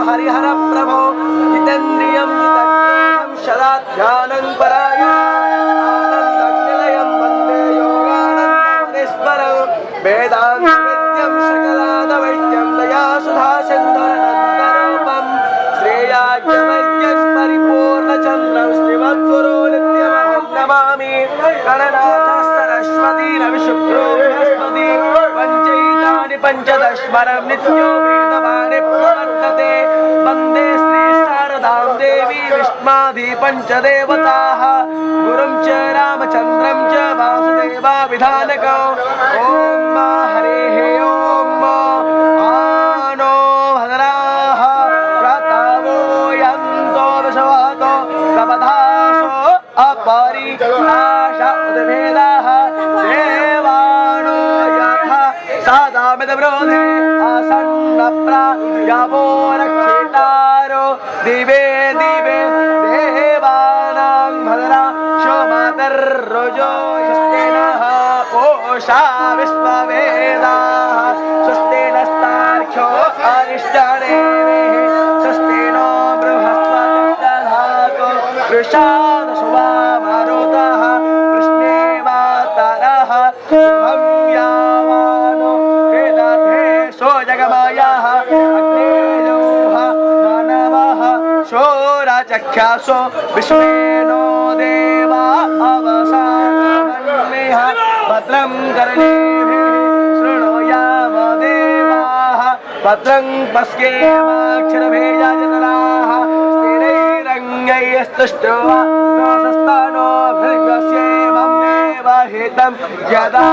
हरिहर प्रभो जितेन्द्रियं जितक्रोधं शदाध्यानं परायणं निलयं वन्दे योगानन्दमनेश्वरं वेदान्तवेद्यं सकलादवैद्यं दयासुधासिन्धुरनन्दरूपं श्रेयाज्ञवैद्यं परिपूर्णचन्द्रं श्रीमद्गुरो नित्यमहं नमामि गणनाथ सरस्वती रविशुक्रो बृहस्पति पञ्चैतानि पञ्चदशवरं नित्यो वेदवाणी प्रवर्तते वन्दे श्री शारदां देवी विष्मादि पञ्चदेवताः गुरुं च रामचन्द्रं च वासुदेवाभिधानकौ ॐ हरिः ॐ आनो भद्राः प्रतवो यन्तो विश्वतो कपधासो अपरिनाशोदभेदाः देवानो यथा सादामिदब्रोधे आसन्नप्रायावो रक्षितारो दिवे दिवे देवानां भद्रा शोमातर्रोजो यस्तेनः पोषा विश्ववेदाः स्वस्तेनस्तार्क्ष्यो अरिष्टनेमिः स्वस्तेनो बृहस्पतिर्दधातु वृषादशुभामारुतः कृष्णे मातरः शुभं यावानो वेदते सोजगमायाः अग्नेयोः मानवः शोरचक्षासो विश्वेनो देवा अवसानमन्मेह भद्रं कर्णेभिः शृणुयाम देवाः भद्रं पश्येमाक्षरभेजजनराः स्थिरैरङ्गैस्तुष्ट्वा नो सस्तानो भृगस्येवं देवहितं यदा